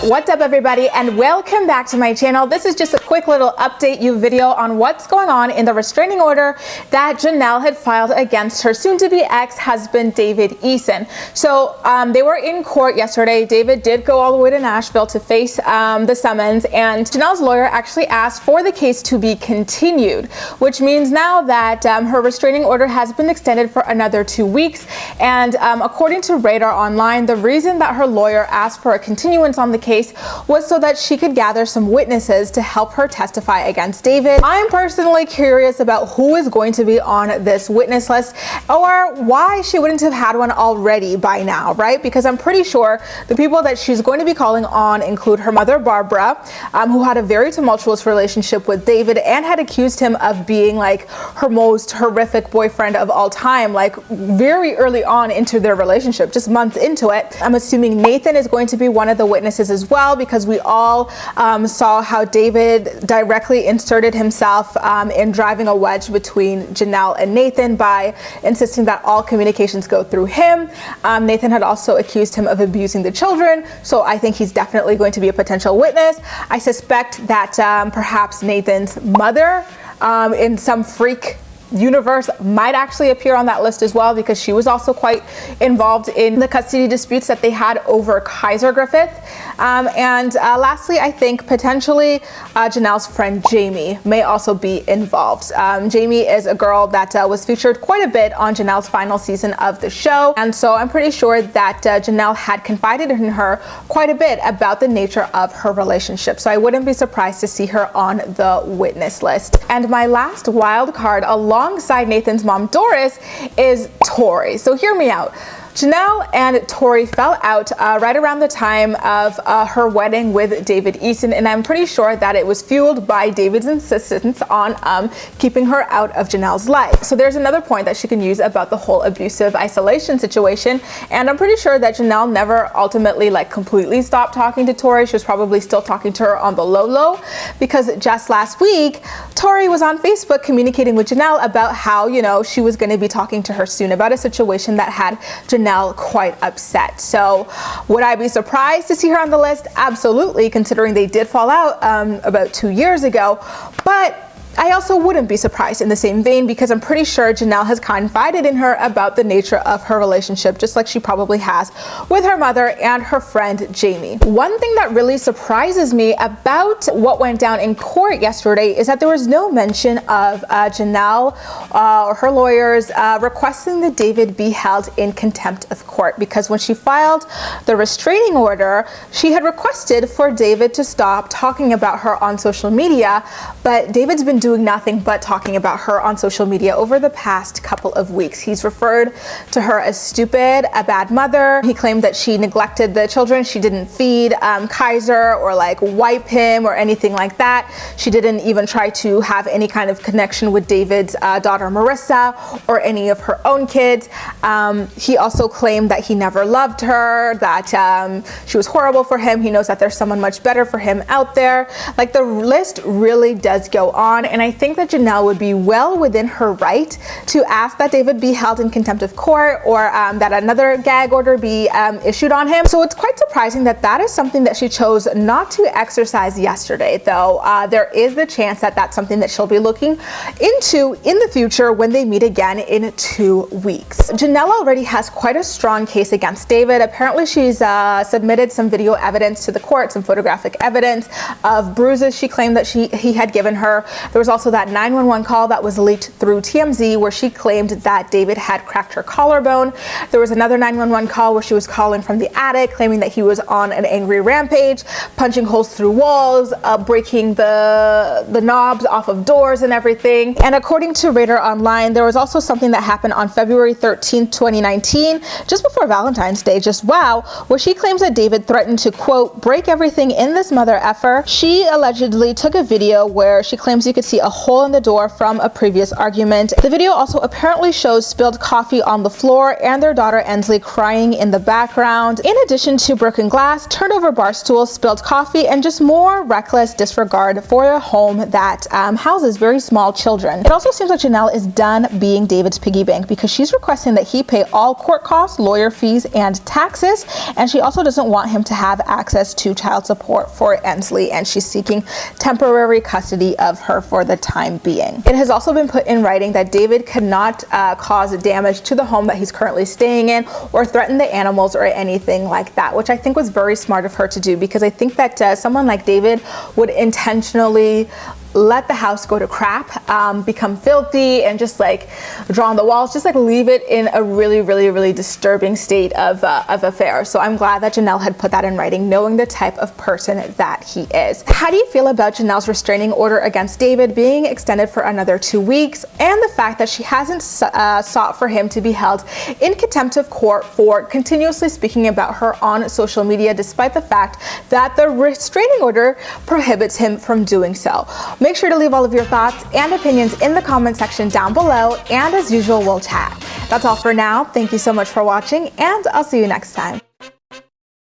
What's up everybody, and welcome back to my channel. This is just a quick little update video on what's going on in the restraining order that Jenelle had filed against her soon-to-be ex-husband David Eason. So they were in court yesterday. David did go all the way to Nashville to face the summons, and Jenelle's lawyer actually asked for the case to be continued, which means now that her restraining order has been extended for another 2 weeks. And according to Radar Online, the reason that her lawyer asked for a continuance on the case was so that she could gather some witnesses to help her testify against David. I'm personally curious about who is going to be on this witness list, or why she wouldn't have had one already by now, right? Because I'm pretty sure the people that she's going to be calling on include her mother, Barbara, who had a very tumultuous relationship with David and had accused him of being like her most horrific boyfriend of all time, like very early on into their relationship, just months into it. I'm assuming Nathan is going to be one of the witnesses as well, because we all saw how David directly inserted himself in driving a wedge between Jenelle and Nathan by insisting that all communications go through him. Nathan had also accused him of abusing the children, so I think he's definitely going to be a potential witness. I suspect that perhaps Nathan's mother in some freak universe might actually appear on that list as well, because she was also quite involved in the custody disputes that they had over Kaiser Griffith. And lastly, I think potentially Jenelle's friend Jamie may also be involved. Jamie is a girl that was featured quite a bit on Jenelle's final season of the show, and so I'm pretty sure that Jenelle had confided in her quite a bit about the nature of her relationship, so I wouldn't be surprised to see her on the witness list. And my last wild card, alongside Nathan's mom Doris, is Tori. So hear me out. Jenelle and Tori fell out right around the time of her wedding with David Eason, and I'm pretty sure that it was fueled by David's insistence on keeping her out of Jenelle's life. So there's another point that she can use about the whole abusive isolation situation, and I'm pretty sure that Jenelle never ultimately like completely stopped talking to Tori. She was probably still talking to her on the low, because just last week Tori was on Facebook communicating with Jenelle about how, you know, she was going to be talking to her soon about a situation that had Jenelle quite upset. So would I be surprised to see her on the list? Absolutely, considering they did fall out about 2 years ago. But I also wouldn't be surprised in the same vein, because I'm pretty sure Jenelle has confided in her about the nature of her relationship, just like she probably has with her mother and her friend Jamie. One thing that really surprises me about what went down in court yesterday is that there was no mention of Jenelle or her lawyers requesting that David be held in contempt of court, because when she filed the restraining order, she had requested for David to stop talking about her on social media, but David's been doing nothing but talking about her on social media over the past couple of weeks. He's referred to her as stupid, a bad mother. He claimed that she neglected the children. She didn't feed Kaiser or like wipe him or anything like that. She didn't even try to have any kind of connection with David's daughter Marissa or any of her own kids. He also claimed that he never loved her, that she was horrible for him. He knows that there's someone much better for him out there. Like, the list really does go on. And I think that Jenelle would be well within her right to ask that David be held in contempt of court, or that another gag order be issued on him. So it's quite surprising that that is something that she chose not to exercise yesterday, though there is the chance that that's something that she'll be looking into in the future when they meet again in 2 weeks. Jenelle already has quite a strong case against David. Apparently she's submitted some video evidence to the court, some photographic evidence of bruises she claimed that he had given her. There was also that 911 call that was leaked through TMZ where she claimed that David had cracked her collarbone. There was another 911 call where she was calling from the attic, claiming that he was on an angry rampage, punching holes through walls, breaking the knobs off of doors and everything. And according to Radar Online, there was also something that happened on February 13th, 2019, just before Valentine's Day, just wow, where she claims that David threatened to, quote, break everything in this mother effer. She allegedly took a video where she claims you could see a hole in the door from a previous argument. The video also apparently shows spilled coffee on the floor and their daughter Ensley crying in the background, in addition to broken glass, turned over bar stools, spilled coffee, and just more reckless disregard for their home that houses very small children. It also seems like Jenelle is done being David's piggy bank, because she's requesting that he pay all court costs, lawyer fees, and taxes, and she also doesn't want him to have access to child support for Ensley, and she's seeking temporary custody of her for the time being. It has also been put in writing that David cannot cause damage to the home that he's currently staying in or threaten the animals or anything like that, which I think was very smart of her to do, because I think that someone like David would intentionally let the house go to crap, become filthy, and just like draw on the walls, just like leave it in a really disturbing state of affair. So I'm glad that Jenelle had put that in writing, knowing the type of person that he is. How do you feel about Jenelle's restraining order against David being extended for another 2 weeks, and the fact that she hasn't sought for him to be held in contempt of court for continuously speaking about her on social media, despite the fact that the restraining order prohibits him from doing so? Make sure to leave all of your thoughts and opinions in the comment section down below, and as usual, we'll chat. That's all for now. Thank you so much for watching, and I'll see you next time.